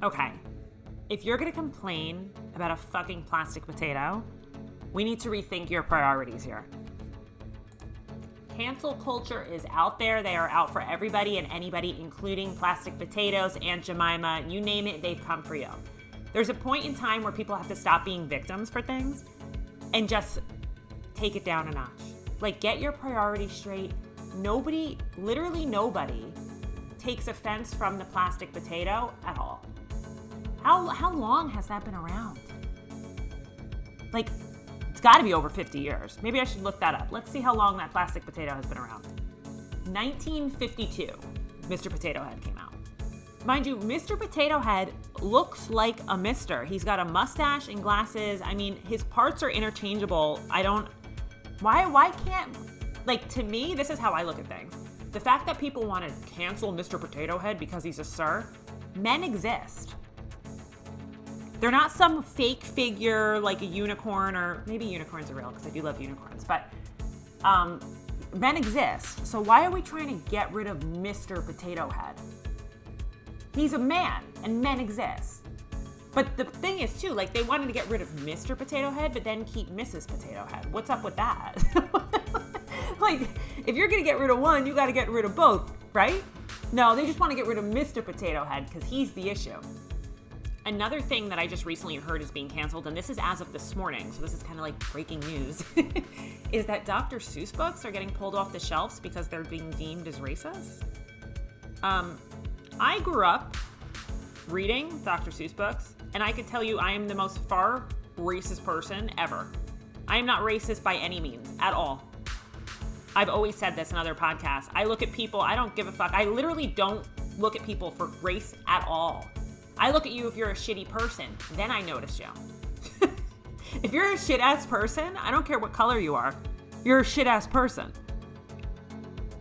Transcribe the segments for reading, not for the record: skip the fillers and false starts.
Okay. If you're going to complain about a fucking plastic potato, we need to rethink your priorities here. Cancel culture is out there. They are out for everybody and anybody, including plastic potatoes, Aunt Jemima, you name it, they've come for you. There's a point in time where people have to stop being victims for things and just take it down a notch. Like, get your priorities straight. Nobody, literally nobody, takes offense from the plastic potato at all. How long has that been around? Like, it's got to be over 50 years. Maybe I should look that up. Let's see how long that plastic potato has been around. 1952, Mr. Potato Head came out. Mind you, Mr. Potato Head looks like a mister. He's got a mustache and glasses. I mean, his parts are interchangeable. Why can't, like, to me, this is how I look at things. The fact that people want to cancel Mr. Potato Head because he's a sir, men exist. They're not some fake figure like a unicorn, or maybe unicorns are real because I do love unicorns, but men exist. So why are we trying to get rid of Mr. Potato Head? He's a man and men exist. But the thing is too, like, they wanted to get rid of Mr. Potato Head, but then keep Mrs. Potato Head. What's up with that? Like, if you're gonna get rid of one, you gotta get rid of both, right? No, they just want to get rid of Mr. Potato Head because he's the issue. Another thing that I just recently heard is being canceled, and this is as of this morning, so this is kind of like breaking news, is that Dr. Seuss books are getting pulled off the shelves because they're being deemed as racist. I grew up reading Dr. Seuss books, and I could tell you I am the most far racist person ever. I am not racist by any means, at all. I've always said this in other podcasts. I look at people, I don't give a fuck. I literally don't look at people for race at all. I look at you if you're a shitty person, then I notice you. If you're a shit-ass person, I don't care what color you are, you're a shit-ass person.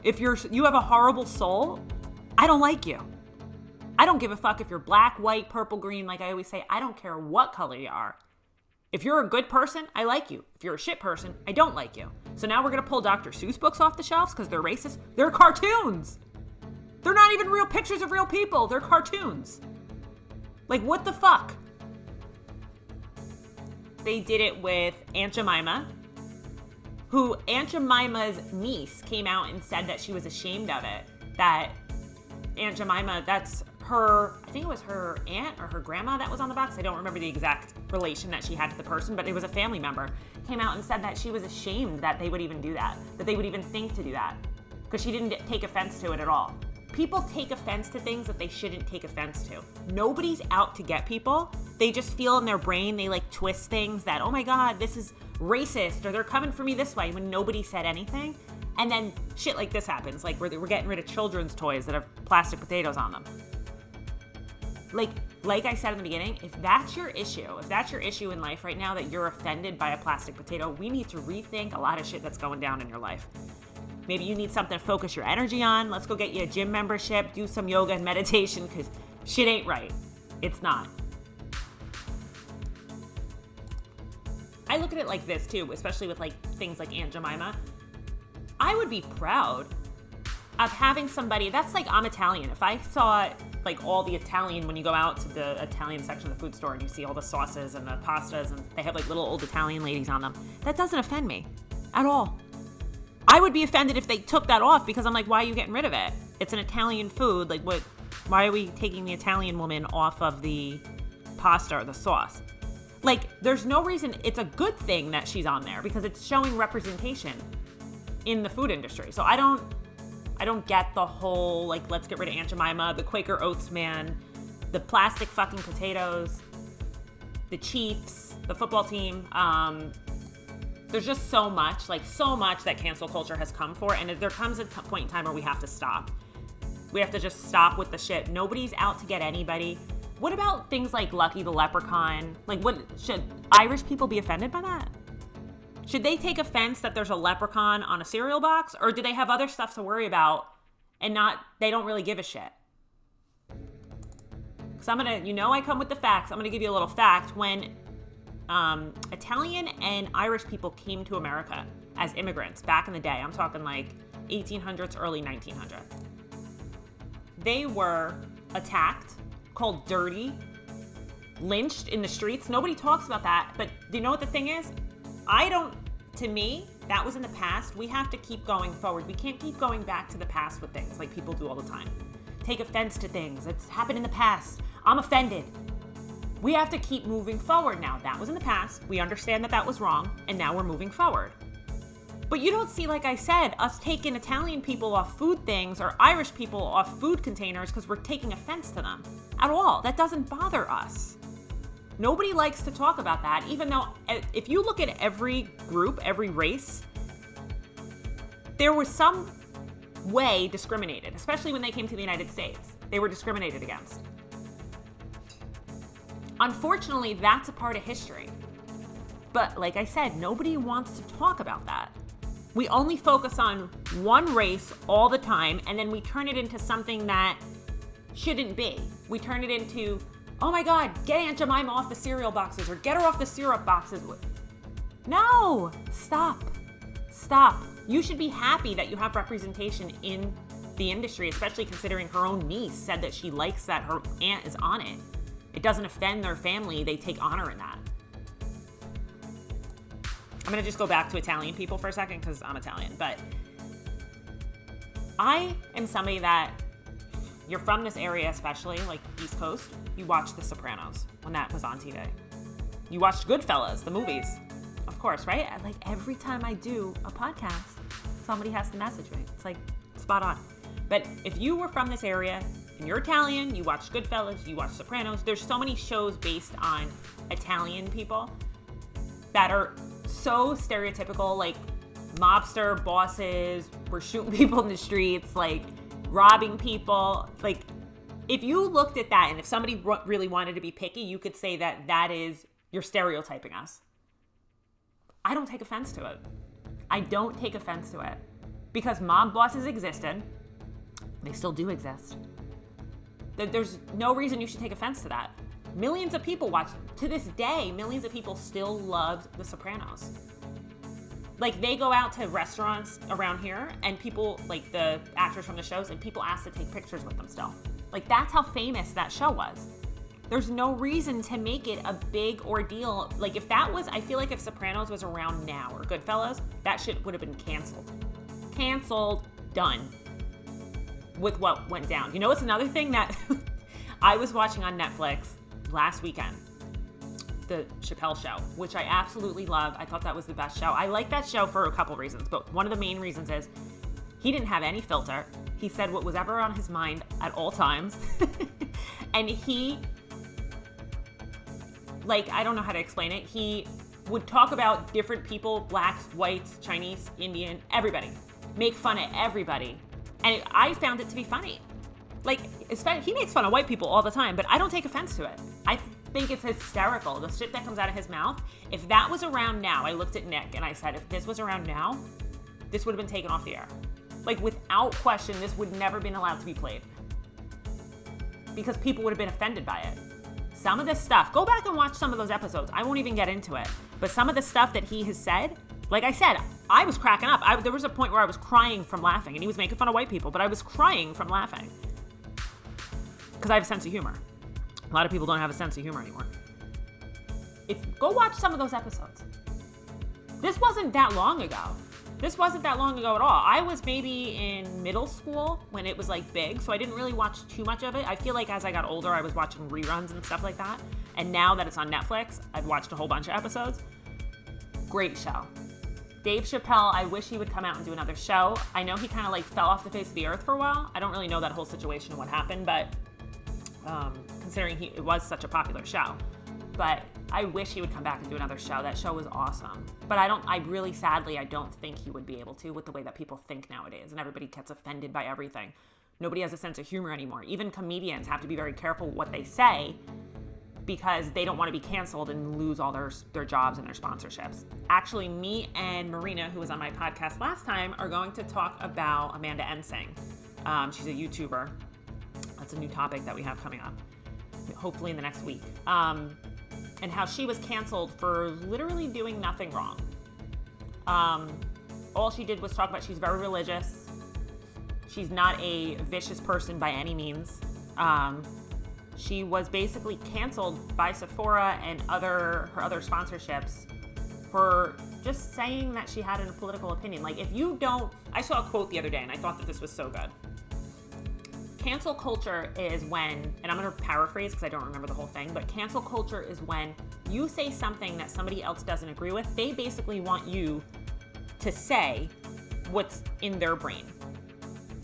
If you have a horrible soul, I don't like you. I don't give a fuck if you're black, white, purple, green, like I always say, I don't care what color you are. If you're a good person, I like you. If you're a shit person, I don't like you. So now we're gonna pull Dr. Seuss books off the shelves because they're racist? They're cartoons! They're not even real pictures of real people, they're cartoons. Like, what the fuck? They did it with Aunt Jemima, who Aunt Jemima's niece came out and said that she was ashamed of it. That Aunt Jemima, that's her, I think it was her aunt or her grandma that was on the box. I don't remember the exact relation that she had to the person, but it was a family member. Came out and said that she was ashamed that they would even do that they would even think to do that, because she didn't take offense to it at all. People take offense to things that they shouldn't take offense to. Nobody's out to get people. They just feel in their brain, they like twist things that, oh my God, this is racist, or they're coming for me this way, when nobody said anything. And then shit like this happens, like we're getting rid of children's toys that have plastic potatoes on them. Like I said in the beginning, if that's your issue in life right now, that you're offended by a plastic potato, we need to rethink a lot of shit that's going down in your life. Maybe you need something to focus your energy on. Let's go get you a gym membership, do some yoga and meditation, because shit ain't right. It's not. I look at it like this too, especially with like things like Aunt Jemima. I would be proud of having somebody that's like, I'm Italian. If I saw like all the Italian, when you go out to the Italian section of the food store and you see all the sauces and the pastas and they have like little old Italian ladies on them, that doesn't offend me at all. I would be offended if they took that off, because I'm like, why are you getting rid of it? It's an Italian food. Like, what? Why are we taking the Italian woman off of the pasta or the sauce? Like, there's no reason. It's a good thing that she's on there because it's showing representation in the food industry. So I don't get the whole, like, let's get rid of Aunt Jemima, the Quaker Oats man, the plastic fucking potatoes, the Chiefs, the football team. There's just so much that cancel culture has come for. And there comes a point in time where we have to stop. We have to just stop with the shit. Nobody's out to get anybody. What about things like Lucky the Leprechaun? Like, what should Irish people be offended by that? Should they take offense that there's a leprechaun on a cereal box? Or do they have other stuff to worry about and they don't really give a shit? Because I come with the facts. I'm going to give you a little fact. When Italian and Irish people came to America as immigrants back in the day, I'm talking like 1800s, early 1900s, they were attacked, called dirty, lynched in the streets. Nobody talks about that. But do you know what the thing is? To me, that was in the past. We have to keep going forward. We can't keep going back to the past with things like people do all the time. Take offense to things. It's happened in the past. I'm offended. We have to keep moving forward now. That was in the past. We understand that was wrong, and now we're moving forward. But you don't see, like I said, us taking Italian people off food things or Irish people off food containers because we're taking offense to them at all. That doesn't bother us. Nobody likes to talk about that, even though if you look at every group, every race, there was some way discriminated, especially when they came to the United States. They were discriminated against. Unfortunately, that's a part of history. But like I said, nobody wants to talk about that. We only focus on one race all the time, and then we turn it into something that shouldn't be. We turn it into, oh my God, get Aunt Jemima off the cereal boxes or get her off the syrup boxes. No, stop. You should be happy that you have representation in the industry, especially considering her own niece said that she likes that her aunt is on it. It doesn't offend their family. They take honor in that. I'm going to just go back to Italian people for a second because I'm Italian, but I am somebody that, you're from this area, especially like East Coast, you watched The Sopranos when that was on TV. You watched Goodfellas, the movies, of course, right? Like every time I do a podcast, somebody has to message me. It's like spot on. But if you were from this area and you're Italian, you watch Goodfellas, you watch Sopranos, there's so many shows based on Italian people that are so stereotypical, like mobster bosses, we're shooting people in the streets, like robbing people. Like if you looked at that and if somebody really wanted to be picky, you could say that is, you're stereotyping us. I don't take offense to it. I don't take offense to it because mob bosses existed. They still do exist. There's no reason you should take offense to that. Millions of people watch, to this day, millions of people still love The Sopranos. Like they go out to restaurants around here and people, like the actors from the shows, and people ask to take pictures with them still. Like that's how famous that show was. There's no reason to make it a big ordeal. Like if that was, I feel like if Sopranos was around now or Goodfellas, that shit would have been canceled. Canceled, done. With what went down. You know, it's another thing that I was watching on Netflix last weekend. The Chappelle Show, which I absolutely love. I thought that was the best show. I like that show for a couple reasons, but one of the main reasons is he didn't have any filter. He said what was ever on his mind at all times. And he, like, I don't know how to explain it. He would talk about different people, blacks, whites, Chinese, Indian, everybody. Make fun of everybody. And I found it to be funny. Like, he makes fun of white people all the time, but I don't take offense to it. I think it's hysterical, the shit that comes out of his mouth. If that was around now, I looked at Nick and I said, if this was around now, this would have been taken off the air. Like, without question, this would never been allowed to be played. Because people would have been offended by it. Some of this stuff, go back and watch some of those episodes. I won't even get into it. But some of the stuff that he has said, like I said, I was cracking up. There was a point where I was crying from laughing, and he was making fun of white people, but I was crying from laughing. Because I have a sense of humor. A lot of people don't have a sense of humor anymore. Go watch some of those episodes. This wasn't that long ago. This wasn't that long ago at all. I was maybe in middle school when it was like big, so I didn't really watch too much of it. I feel like as I got older, I was watching reruns and stuff like that. And now that it's on Netflix, I've watched a whole bunch of episodes. Great show. Dave Chappelle, I wish he would come out and do another show. I know he kind of like fell off the face of the earth for a while. I don't really know that whole situation and what happened, but considering it was such a popular show. But I wish he would come back and do another show. That show was awesome. But I really sadly, I don't think he would be able to with the way that people think nowadays. And everybody gets offended by everything. Nobody has a sense of humor anymore. Even comedians have to be very careful what they say because they don't want to be canceled and lose all their jobs and their sponsorships. Actually, me and Marina, who was on my podcast last time, are going to talk about Amanda Ensing. She's a YouTuber. That's a new topic that we have coming up, hopefully in the next week. And how she was canceled for literally doing nothing wrong. All she did was talk about she's very religious. She's not a vicious person by any means. she was basically canceled by Sephora and her other sponsorships for just saying that she had a political opinion. Like, if you don't, I saw a quote the other day and I thought that this was so good. Cancel culture is when, and I'm going to paraphrase because I don't remember the whole thing, but cancel culture is when you say something that somebody else doesn't agree with. They basically want you to say what's in their brain.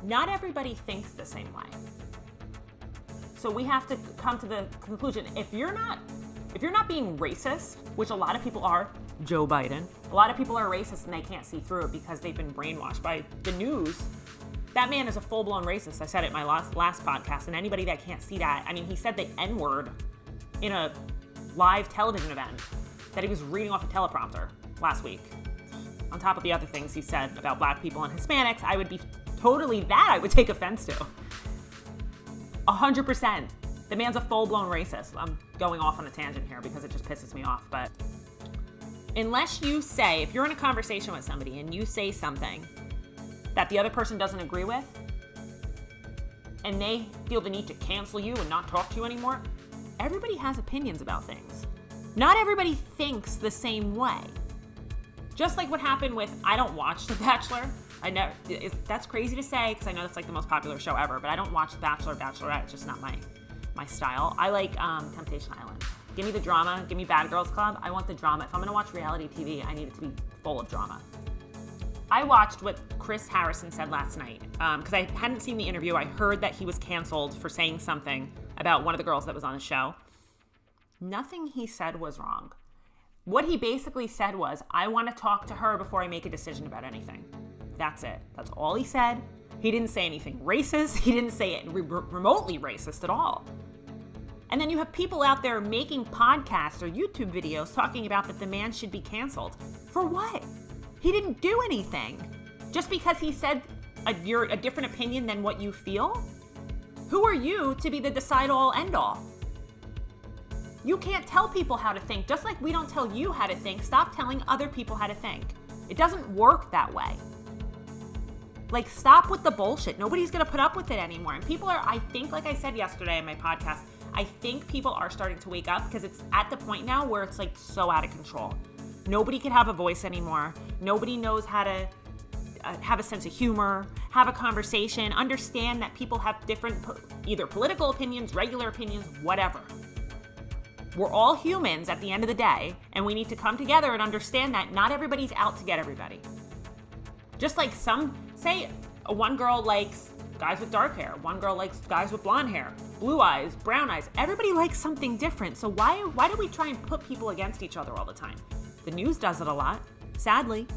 Not everybody thinks the same way. So we have to come to the conclusion, if you're not being racist, which a lot of people are, Joe Biden, a lot of people are racist and they can't see through it because they've been brainwashed by the news. That man is a full-blown racist. I said it in my last podcast, and anybody that can't see that, I mean, he said the N-word in a live television event that he was reading off a teleprompter last week. On top of the other things he said about black people and Hispanics, I would be I would take offense to. 100%. The man's a full-blown racist. I'm going off on a tangent here because it just pisses me off, but unless you say, if you're in a conversation with somebody and you say something that the other person doesn't agree with, and they feel the need to cancel you and not talk to you anymore, everybody has opinions about things. Not everybody thinks the same way. Just like what happened with, I don't watch The Bachelor. That's crazy to say because I know it's like the most popular show ever, but I don't watch The Bachelor, Bachelorette. It's just not my style. I like Temptation Island. Give me the drama. Give me Bad Girls Club. I want the drama. If I'm going to watch reality TV, I need it to be full of drama. I watched what Chris Harrison said last night because I hadn't seen the interview. I heard that he was canceled for saying something about one of the girls that was on the show. Nothing he said was wrong. What he basically said was, I want to talk to her before I make a decision about anything. That's it. That's all he said. He didn't say anything racist. He didn't say it remotely racist at all. And then you have people out there making podcasts or YouTube videos talking about that the man should be canceled. For what? He didn't do anything. Just because he said a different opinion than what you feel? Who are you to be the decide-all, end-all? You can't tell people how to think. Just like we don't tell you how to think, stop telling other people how to think. It doesn't work that way. Like, stop with the bullshit. Nobody's going to put up with it anymore. And people are, I think, like I said yesterday in my podcast, I think people are starting to wake up because it's at the point now where it's like so out of control. Nobody can have a voice anymore. Nobody knows how to have a sense of humor, have a conversation, understand that people have different, either political opinions, regular opinions, whatever. We're all humans at the end of the day, and we need to come together and understand that not everybody's out to get everybody. Just like one girl likes guys with dark hair, one girl likes guys with blonde hair, blue eyes, brown eyes. Everybody likes something different. So why do we try and put people against each other all the time? The news does it a lot, sadly.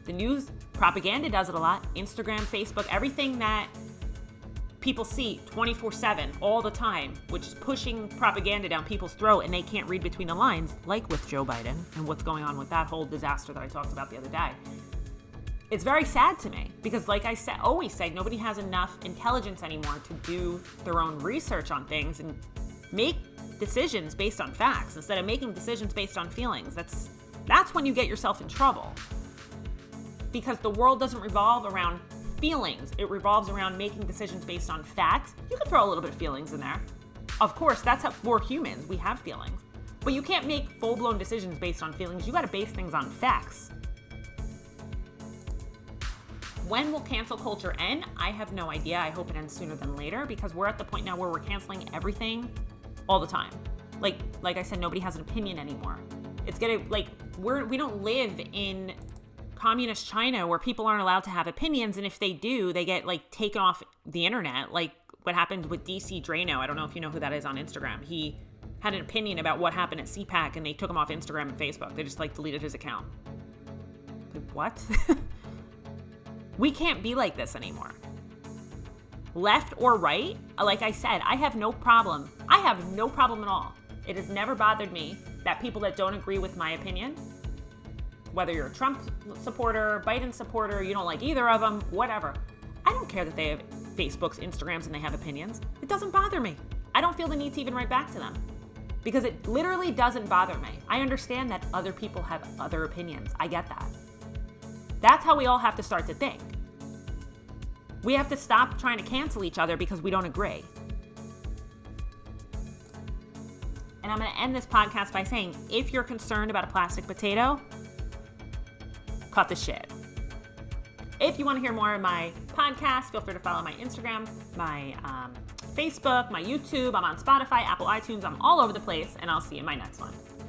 The news propaganda does it a lot. Instagram, Facebook, everything that people see 24/7 all the time, which is pushing propaganda down people's throat and they can't read between the lines, like with Joe Biden and what's going on with that whole disaster that I talked about the other day. It's very sad to me because, like I always say, nobody has enough intelligence anymore to do their own research on things and make decisions based on facts instead of making decisions based on feelings. That's when you get yourself in trouble, because the world doesn't revolve around feelings. It revolves around making decisions based on facts. You can throw a little bit of feelings in there. Of course, that's how we're humans. We have feelings. But you can't make full-blown decisions based on feelings. You got to base things on facts. When will cancel culture end? I have no idea. I hope it ends sooner than later, because we're at the point now where we're canceling everything all the time. Like I said, nobody has an opinion anymore. It's gonna, we don't live in communist China where people aren't allowed to have opinions, and if they do, they get taken off the internet, like what happened with DC Drano. I don't know if you know who that is on Instagram. He had an opinion about what happened at CPAC and they took him off Instagram and Facebook. They just deleted his account. What? We can't be like this anymore. Left or right, like I said, I have no problem. I have no problem at all. It has never bothered me that people that don't agree with my opinion, whether you're a Trump supporter, Biden supporter, you don't like either of them, whatever. I don't care that they have Facebooks, Instagrams, and they have opinions. It doesn't bother me. I don't feel the need to even write back to them because it literally doesn't bother me. I understand that other people have other opinions. I get that. That's how we all have to start to think. We have to stop trying to cancel each other because we don't agree. And I'm going to end this podcast by saying, if you're concerned about a plastic potato, cut the shit. If you want to hear more of my podcast, feel free to follow my Instagram, my Facebook, my YouTube. I'm on Spotify, Apple iTunes. I'm all over the place, and I'll see you in my next one.